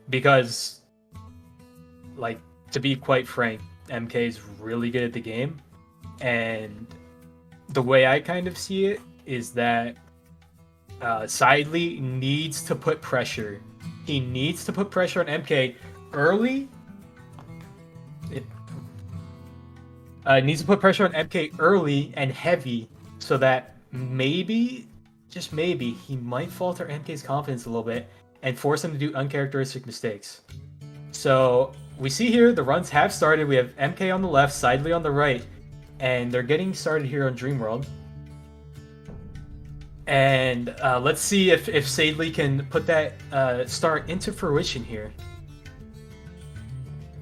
because, like, to be quite frank, MK is really good at the game, and the way I kind of see it is that Seidly needs to put pressure. He needs to put pressure on MK early. It needs to put pressure on MK early and heavy, so that maybe, just maybe, he might falter MK's confidence a little bit and force him to do uncharacteristic mistakes. So we see here the runs have started. We have MK on the left, Seidly on the right, and they're getting started here on Dreamworld. And let's see if Seidly can put that start into fruition here.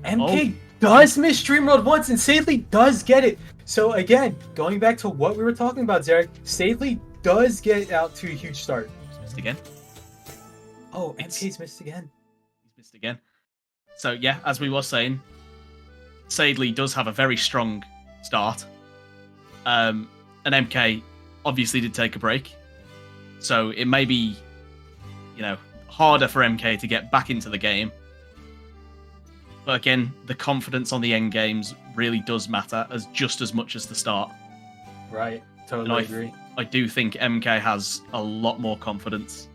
MK does miss Dreamworld once, and Seidly does get it. So again, going back to what we were talking about, Zarek, Seidly does get out to a huge start. He's missed again. Oh, MK's missed again. He's missed again. So yeah, as we were saying, Seidly does have a very strong start. And MK obviously did take a break. So it may be, harder for MK to get back into the game. But again, the confidence on the end games really does matter just as much as the start. Right, totally agree. I do think MK has a lot more confidence.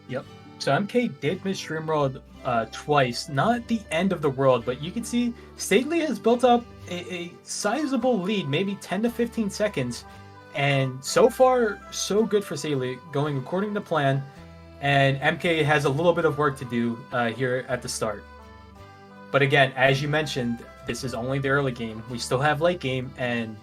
Yep. So MK did miss Dreamworld twice, not the end of the world, but you can see Seidly has built up a sizable lead, maybe 10 to 15 seconds. And so far, so good for Seidly, going according to plan. And MK has a little bit of work to do here at the start. But again, as you mentioned, this is only the early game. We still have late game, and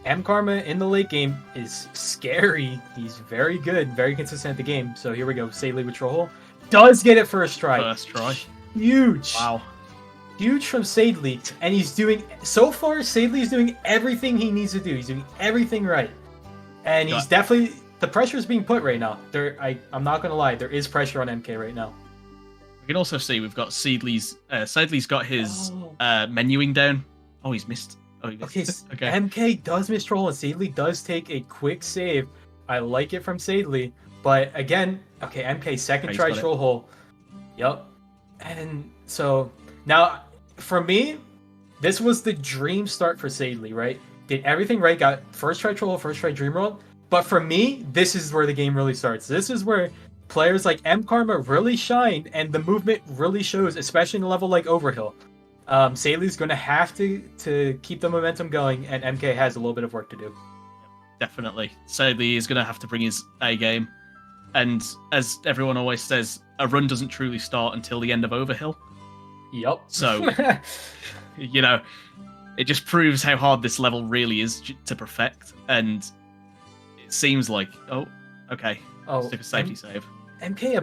MKarma in the late game is scary. He's very good, very consistent at the game. So here we go. Seidly with Troll does get it first try. First try. Huge. Wow. Huge from Seidly. And he's doing, so far, Seidly is doing everything he needs to do. He's doing everything right. And he's definitely, the pressure is being put right now. I'm not going to lie, there is pressure on MK right now. We can also see we've got Seidly's got his menuing down. Oh, he's missed. Oh, he missed. Okay. MK does miss Troll, and Seidly does take a quick save. I like it from Seidly. But again, okay, MK second try Troll hole. Yep. And so now, for me, this was the dream start for Seidly, right? Did everything right, got first try Troll hole, first try Dreamworld. But for me, this is where the game really starts. This is where players like MKarma really shine, and the movement really shows, especially in a level like Overhill. Seidly's going to have to keep the momentum going, and MK has a little bit of work to do. Definitely. Seidly is going to have to bring his A game. And as everyone always says, a run doesn't truly start until the end of Overhill. Yep. So, it just proves how hard this level really is to perfect. And it seems like, okay. Stick a safety save. MK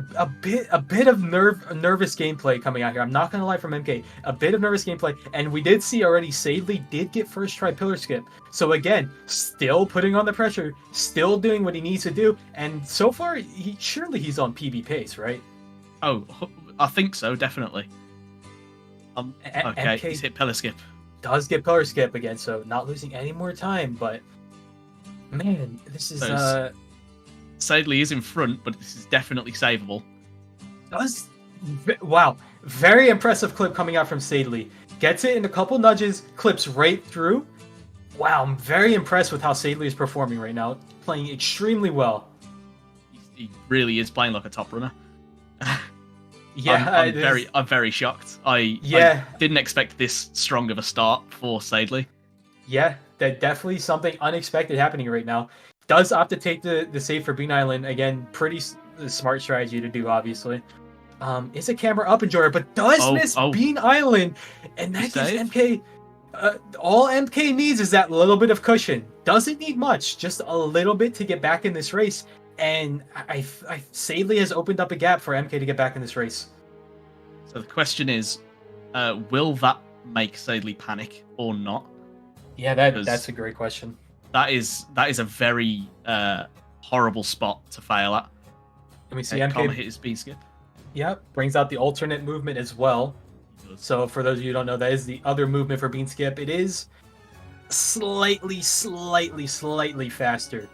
a bit of nervous gameplay coming out here. I'm not gonna lie, from MK, a bit of nervous gameplay, and we did see already Seidly did get first try pillar skip. So again, still putting on the pressure, still doing what he needs to do, and so far he's on PB pace, right? Oh, I think so, definitely. Okay, MK he's hit pillar skip. Does get pillar skip again, so not losing any more time. But man, this is Seidly is in front, but this is definitely savable. Wow, very impressive clip coming out from Seidly. Gets it in a couple nudges, clips right through. Wow, I'm very impressed with how Seidly is performing right now. Playing extremely well. He really is playing like a top runner. Yeah, I'm very shocked. I didn't expect this strong of a start for Seidly. Yeah, that definitely something unexpected happening right now. Does opt to take the save for Bean Island. Again, pretty smart strategy to do, obviously. Is a camera up enjoyer, but does miss Bean Island. And that gives MK... all MK needs is that little bit of cushion. Doesn't need much, just a little bit to get back in this race. And Seidly has opened up a gap for MK to get back in this race. So the question is, will that make Seidly panic or not? Yeah, that's a great question. That is a very horrible spot to fail at. Let me see. MK hit his speed skip. Yep, brings out the alternate movement as well. So for those of you who don't know, that is the other movement for Bean Skip. It is slightly faster.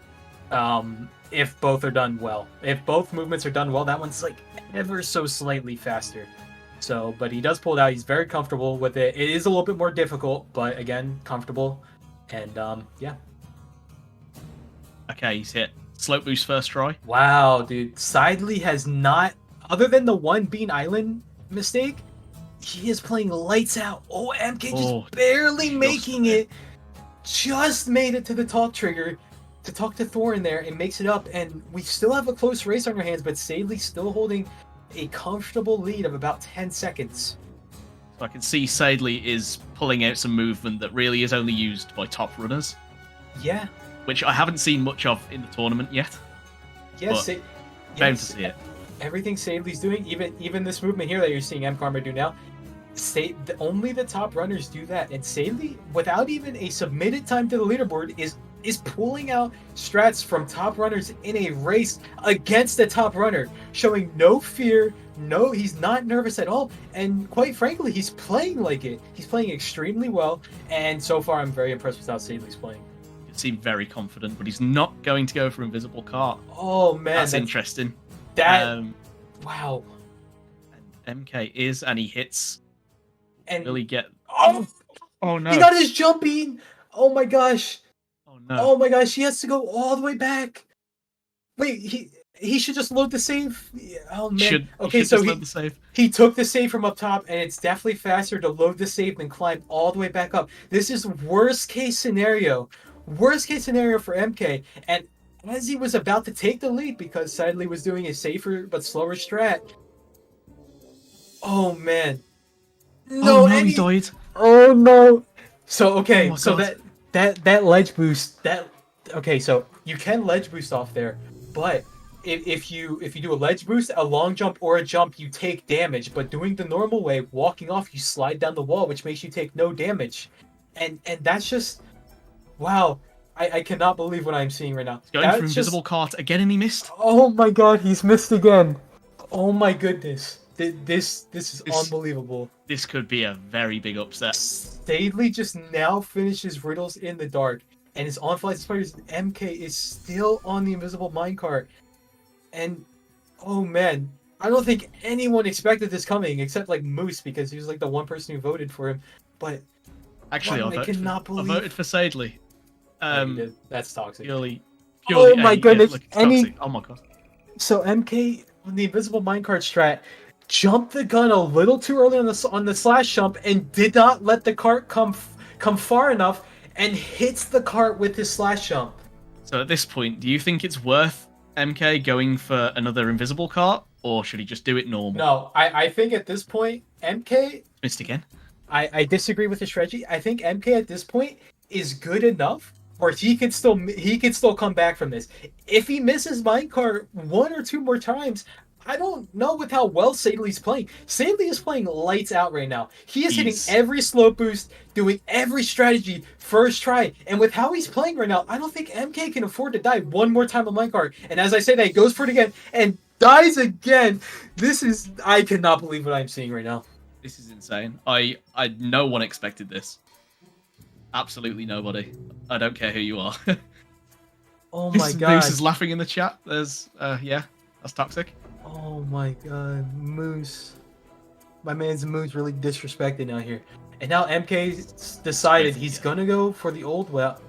if both are done well. If both movements are done well, that one's like ever so slightly faster. So, but he does pull it out. He's very comfortable with it. It is a little bit more difficult, but again, comfortable. And yeah. Okay, he's hit. Slope boost first try. Wow, dude. Seidly has not, other than the one Bean Island mistake, he is playing lights out. Oh, MK just barely making it. Just made it to the talk trigger to talk to Thor in there and makes it up. And we still have a close race on our hands, but Seidly's still holding a comfortable lead of about 10 seconds. So I can see Seidly is pulling out some movement that really is only used by top runners. Yeah. Which I haven't seen much of in the tournament yet. Yes, bound to see it. Everything Seidly's doing, even this movement here that you're seeing MKarma do now, only the top runners do that. And Seidly, without even a submitted time to the leaderboard, is pulling out strats from top runners in a race against the top runner, showing no fear. No, he's not nervous at all, and quite frankly, he's playing like it. He's playing extremely well, and so far, I'm very impressed with how Seidly's playing. He seemed very confident, but he's not going to go for invisible cart. Oh man, that's interesting. Wow. And MK is, and he hits. And really get. Oh no! He got his jump in. Oh my gosh. Oh no! Oh my gosh, he has to go all the way back. Wait, he should just load the save. Oh man. Okay, so he took the save from up top, and it's definitely faster to load the save than climb all the way back up. This is worst case scenario. Worst case scenario for MK. And as he was about to take the lead, because Seidly was doing a safer but slower strat. Oh man. No, he died. Oh no. So okay, so that ledge boost, okay, so you can ledge boost off there, but if you do a ledge boost, a long jump or a jump, you take damage. But doing the normal way, walking off, you slide down the wall, which makes you take no damage. And that's just wow. I cannot believe what I'm seeing right now. He's going for invisible cart again, and he missed. Oh my god, he's missed again. Oh my goodness. This is unbelievable. This could be a very big upset. Seidly just now finishes Riddles in the Dark, and his on-flight spiders MK is still on the invisible minecart. And oh man, I don't think anyone expected this coming except like Moose, because he was like the one person who voted for him. But actually, I voted for Seidly. That's toxic. Purely oh my goodness! Oh my god! So MK on the invisible minecart strat jumped the gun a little too early on the slash jump and did not let the cart come far enough, and hits the cart with his slash jump. So at this point, do you think it's worth MK going for another invisible cart, or should he just do it normal? No, I think at this point MK missed again. I disagree with the strategy. I think MK at this point is good enough where he can still come back from this. If he misses minecart one or two more times, I don't know with how well Seidly's playing. Seidly is playing lights out right now. He is hitting every slope boost, doing every strategy first try. And with how he's playing right now, I don't think MK can afford to die one more time on minecart. And as I say that, he goes for it again and dies again. I cannot believe what I'm seeing right now. This is insane. No one expected this. Absolutely nobody. I don't care who you are. Oh my god. Moose is laughing in the chat. There's yeah, that's toxic. Oh my god, Moose. My man's Moose really disrespected out here. And now MK's decided he's gonna go for the old route.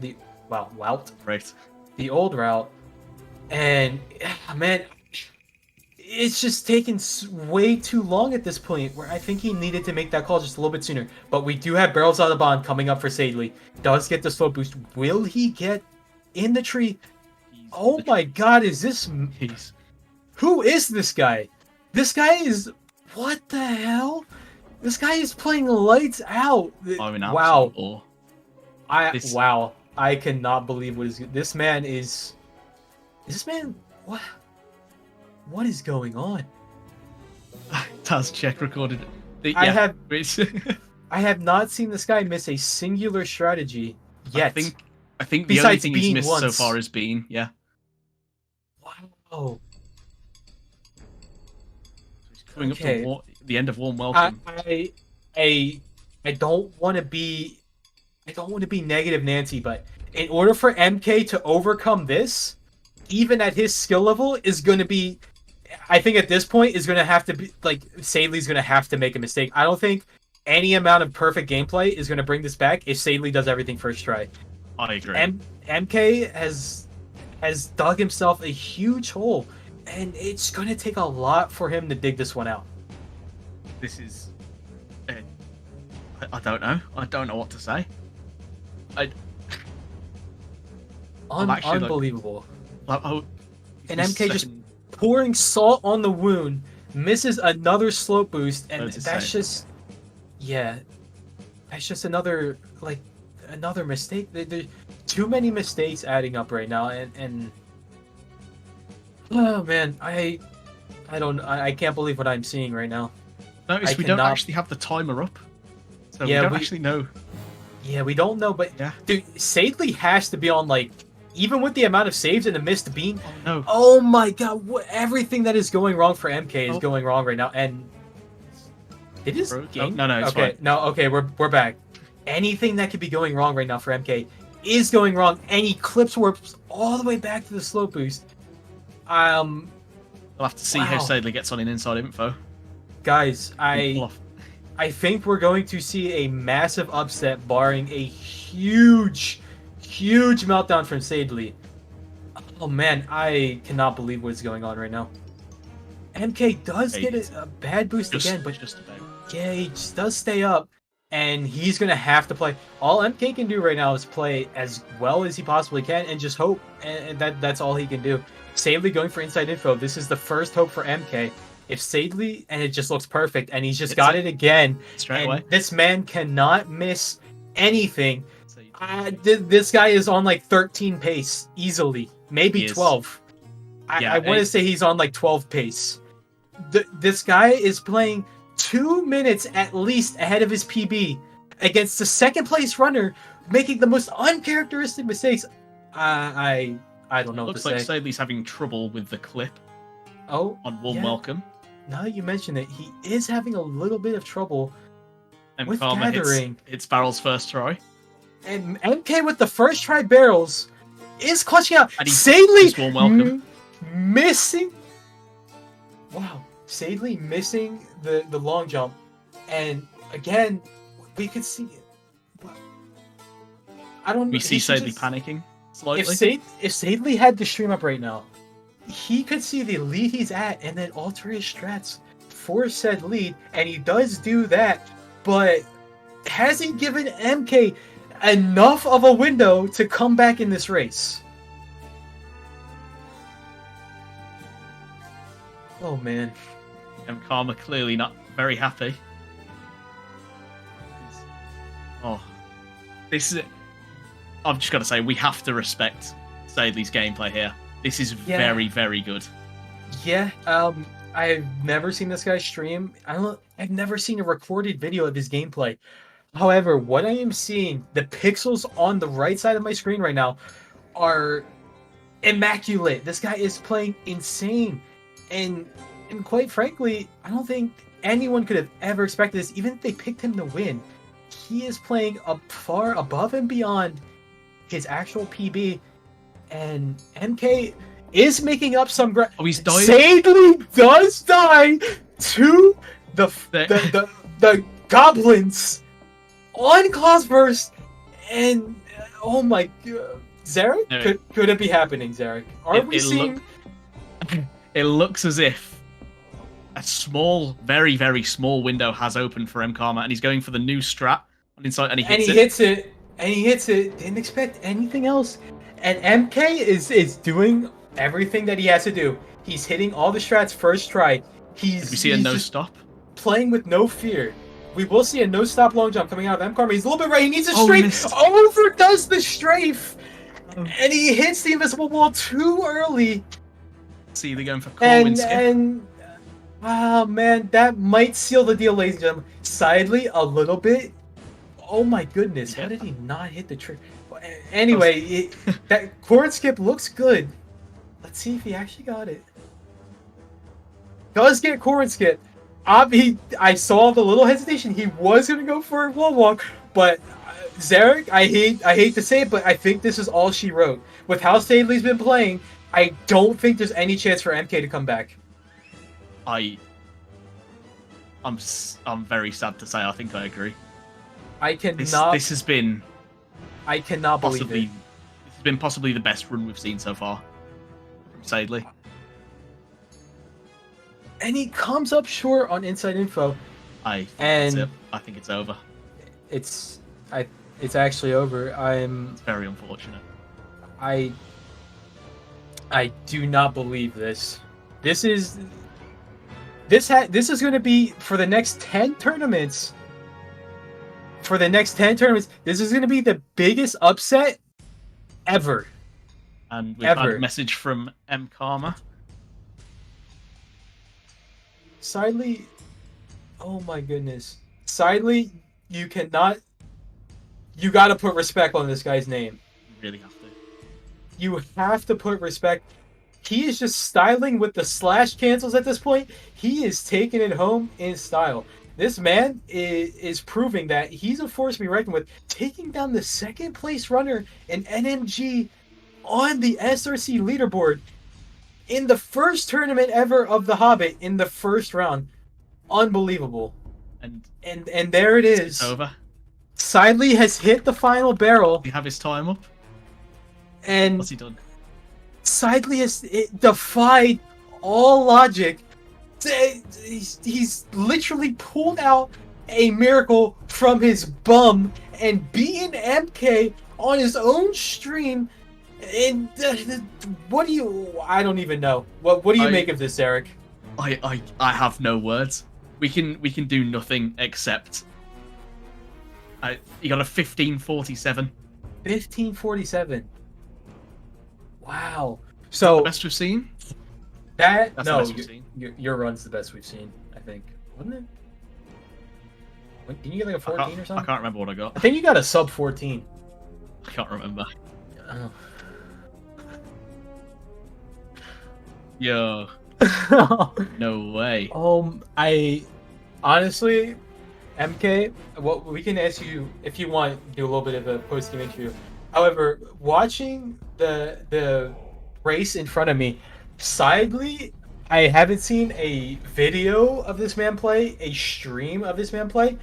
Right. The old route. And man, it's just taken way too long at this point, where I think he needed to make that call just a little bit sooner. But we do have Barrels Out of Bond coming up for Seidly. Does get the slow boost. Will he get in the tree? Oh my god, is this... Who is this guy? This guy is... What the hell? This guy is playing lights out. Wow. Wow. I cannot believe what is... This man is... Is this man... What? What is going on? Taz check recorded it. I have not seen this guy miss a singular strategy yet. I think the only thing he's missed so far is Bean. Yeah. Wow. He's coming up to the end of Warm Welcome. I don't want to be negative Nancy, but in order for MK to overcome this, even at his skill level, is going to be. I think at this point is going to have to be like Seidly's going to have to make a mistake. I don't think any amount of perfect gameplay is going to bring this back if Seidly does everything first try. I agree. MK has dug himself a huge hole, and it's going to take a lot for him to dig this one out. This is. I don't know. I don't know what to say. Unbelievable. And MK just pouring salt on the wound, misses another slope boost, and that's just another mistake. There's too many mistakes adding up right now, and oh man, I can't believe what I'm seeing right now. Notice we don't actually have the timer up, so we don't actually know. Yeah, we don't know, but yeah, dude, Seidly has to be on even with the amount of saves and the missed beam. Oh no! Oh my god! Everything that is going wrong for MK is going wrong right now, and it is. No, it's fine. Okay, we're back. Anything that could be going wrong right now for MK is going wrong, and he clips warps all the way back to the slope boost. We'll have to see how Seidly gets on in inside info. Guys, I think we're going to see a massive upset, barring a huge meltdown from Seidly. Oh man, I cannot believe what's going on right now. MK does get a bad boost again, but he just does stay up, and he's gonna have to play. All MK can do right now is play as well as he possibly can, and just hope, and that's all he can do. Seidly going for inside info. This is the first hope for MK. If Seidly, and it just looks perfect, and he's just got it again. Straight away. This man cannot miss anything. This guy is on 13 pace easily, maybe 12. I want to say he's on 12 pace. This guy is playing 2 minutes at least ahead of his PB against the second place runner, making the most uncharacteristic mistakes. I don't know what to say. Looks like Seidly's having trouble with the clip. Oh, on Warm Welcome. Now that you mention it, he is having a little bit of trouble with MKarma gathering. Hits barrels first try. And MK with the first try barrels is clutching out. Seidly Warm Welcome. Missing. Wow. Seidly missing the long jump. And again, we could see it. I don't know. We see Seidly panicking slightly. If Seidly had the stream up right now, he could see the lead he's at and then alter his strats for said lead, and he does do that, but has he given MK enough of a window to come back in this race? Oh man. MKarma clearly not very happy. This is it. I've just got to say, we have to respect Seidly's gameplay here. This is very, very good. Yeah, I've never seen this guy stream. I've never seen a recorded video of his gameplay. However, what I am seeing, the pixels on the right side of my screen right now are immaculate. This guy is playing insane. And quite frankly, I don't think anyone could have ever expected this, even if they picked him to win. He is playing far above and beyond his actual PB. And MK is making up some ground. Oh, he's dying. Sadly does die to the goblins on Clausburst, and oh my god, Zarek, no. could it be happening, Zarek? Are we seeing? It looks as if a small, very, very small window has opened for MKarma, and he's going for the new strat on inside, and he hits it. And he hits it. Didn't expect anything else. And MK is doing everything that he has to do. He's hitting all the strats first try. We see a no stop. Playing with no fear. We will see a no stop long jump coming out of MKarma. He's a little bit right. He needs a strafe. Overdoes the strafe. And he hits the invisible wall too early. See, they're going for Corwin skip. And oh man, that might seal the deal, ladies and gentlemen. Seidly a little bit. Oh my goodness, how did he not hit the trick? Anyway, that chord skip looks good. Let's see if he actually got it. Does get chord skip. I saw the little hesitation. He was gonna go for a wall walk, but Zarek, I hate to say it, but I think this is all she wrote. With how Seidly's been playing, I don't think there's any chance for MK to come back. I'm very sad to say I think I agree. I cannot. This has been. I cannot believe it. This has been possibly the best run we've seen so far from Seidly. And he comes up short on Inside Info. I think it's over. It's actually over. It's very unfortunate. I do not believe this. This is going to be for the next 10 tournaments. For the next 10 tournaments, this is going to be the biggest upset ever. And we've had a message from MKarma. Seidly, oh my goodness. Seidly, you got to put respect on this guy's name. You really have to. You have to put respect. He is just styling with the slash cancels at this point. He is taking it home in style. This man is proving that he's a force to be reckoned with, taking down the second place runner in NMG on the SRC leaderboard in the first tournament ever of the Hobbit in the first round. Unbelievable. And there it is. It's over. Seidly has hit the final barrel. Did he have his time up? And what's he done? Seidly has defied all logic. He's literally pulled out a miracle from his bum and beaten MK on his own stream. And what do you? I don't even know. What do you make of this, Eric? I have no words. We can do nothing except. He got a 1547. 1547. Wow. So the best we've seen. That's the best we've seen. Your run's the best we've seen, I think. Wasn't it? Didn't you get like a 14 or something? I can't remember what I got. I think you got a sub 14. I can't remember. Oh. Yo. No way. I honestly, MK, what we can ask you if you want to do a little bit of a post-game interview. However, watching the race in front of me, Seidly, I haven't seen a video of this man play, a stream of this man play.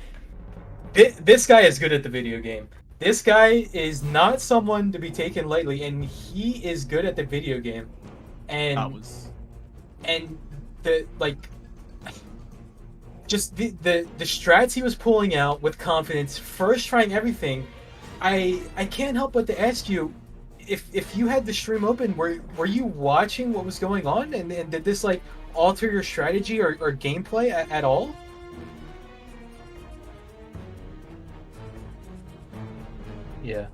This guy is good at the video game. This guy is not someone to be taken lightly, and he is good at the video game. And the strats he was pulling out with confidence, first trying everything. I can't help but to ask you, if you had the stream open, were you watching what was going on, and did this like alter your strategy or gameplay at all? Yeah.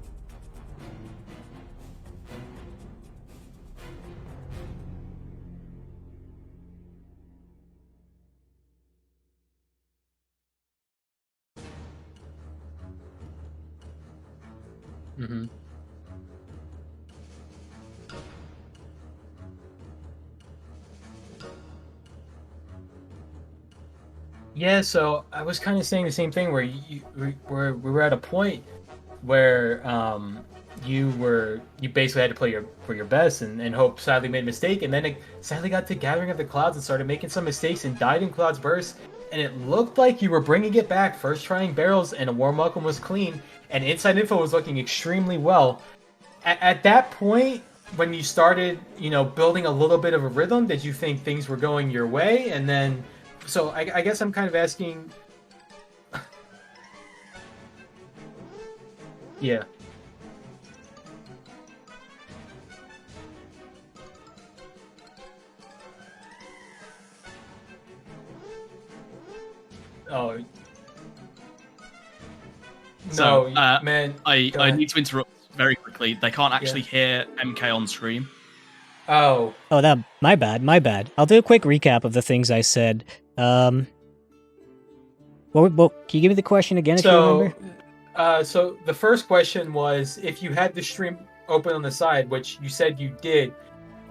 Mm-hmm. Yeah, so I was kind of saying the same thing where we were at a point where you basically had to play for your best and hope Seidly made a mistake, and then Seidly got to Gathering of the Clouds and started making some mistakes and died in Cloud's Burst, and it looked like you were bringing it back, first trying barrels, and a warm welcome was clean, and Inside Info was looking extremely well. At that point, when you started, building a little bit of a rhythm, did you think things were going your way? And then, so I guess I'm kind of asking. Yeah. Oh. So, no, man. I need to interrupt very quickly. They can't actually hear MK on stream. Oh, that my bad. I'll do a quick recap of the things I said. Well, can you give me the question again if you remember? So the first question was if you had the stream open on the side, which you said you did,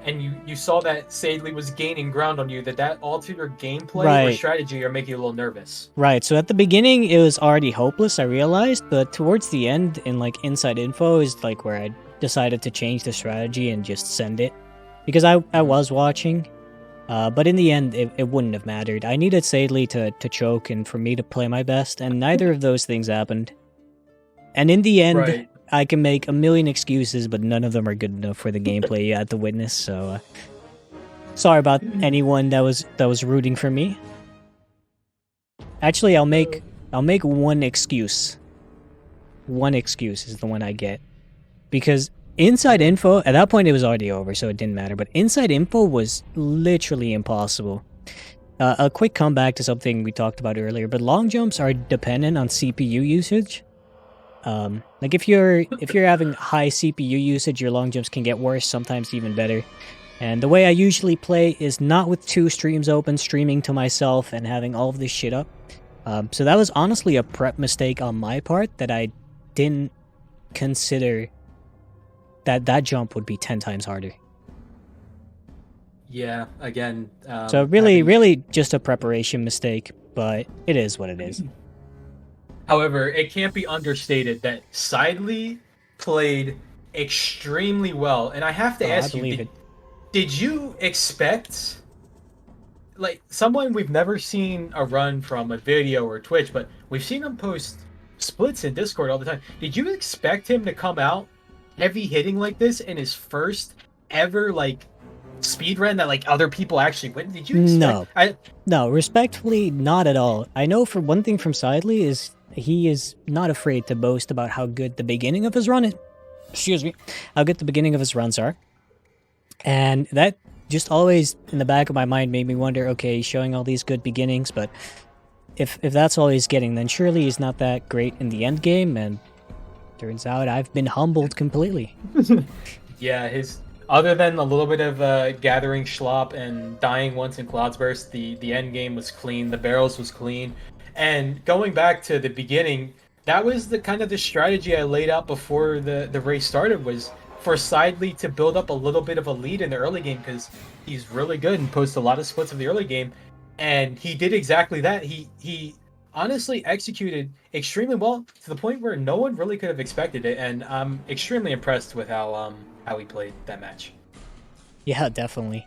and you saw that Seidly was gaining ground on you, that altered your gameplay or strategy or make you a little nervous. Right, so at the beginning it was already hopeless, I realized, but towards the end in Inside Info is where I decided to change the strategy and just send it. because I was watching, but in the end, it wouldn't have mattered. I needed Seidly to choke and for me to play my best, and neither of those things happened. And in the end, Right. I can make a million excuses, but none of them are good enough for the gameplay you had to witness. So, sorry about anyone that was rooting for me. Actually, I'll make one excuse. One excuse is the one I get, because inside info at that point it was already over, so it didn't matter. But inside info was literally impossible. A quick comeback to something we talked about earlier, but long jumps are dependent on CPU usage. Like if you're having high CPU usage, your long jumps can get worse, sometimes even better. And the way I usually play is not with 2 streams open, streaming to myself and having all of this shit up. So that was honestly a prep mistake on my part, that I didn't consider that jump would be 10 times harder. Yeah, again. So really just a preparation mistake, but it is what it is. However, it can't be understated that Seidly played extremely well, and I have to ask you, did you expect, like, someone we've never seen a run from a video or Twitch, but we've seen him post splits in Discord all the time. Did you expect him to come out heavy hitting like this in his first ever, like, speed run that, like, other people actually win? Did you expect? No, respectfully, not at all. I know for one thing from Seidly is he is not afraid to boast about how good the beginning of his run is. Excuse me. How good the beginning of his runs are. And that just always in the back of my mind made me wonder, okay, he's showing all these good beginnings, but if that's all he's getting, then surely he's not that great in the end game, and turns out I've been humbled completely. Yeah, other than a little bit of gathering schlop and dying once in Cloud's Burst, the end game was clean, the barrels was clean. And going back to the beginning, that was the kind of the strategy I laid out before the race started, was for Seidly to build up a little bit of a lead in the early game, because he's really good and posts a lot of splits of the early game. And he did exactly that. He honestly executed extremely well, to the point where no one really could have expected it. And I'm extremely impressed with how he played that match. Yeah, definitely.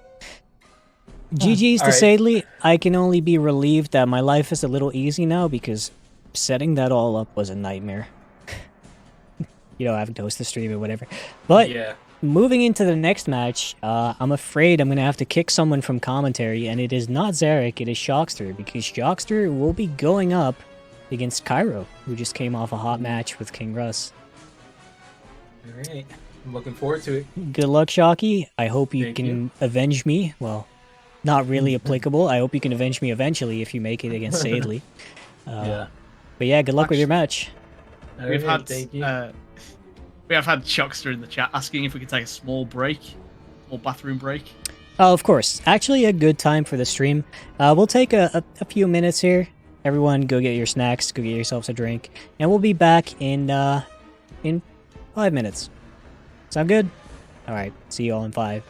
GG's to Seidly. I can only be relieved that my life is a little easy now, because setting that all up was a nightmare. Having to host the stream or whatever. But yeah. Moving into the next match, I'm afraid I'm going to have to kick someone from commentary, and it is not Zarek, it is Shockster, because Shockster will be going up against Cairo, who just came off a hot match with King Russ. Alright, I'm looking forward to it. Good luck, Shocky. I hope you can avenge me. Well, not really applicable. I hope you can avenge me eventually if you make it against Seidly. But yeah, good luck with your match. We have had Shockster in the chat asking if we could take a small bathroom break. Oh, of course. Actually, a good time for the stream. We'll take a few minutes here. Everyone, go get your snacks, go get yourselves a drink, and we'll be back in 5 minutes. Sound good? All right. See you all in 5.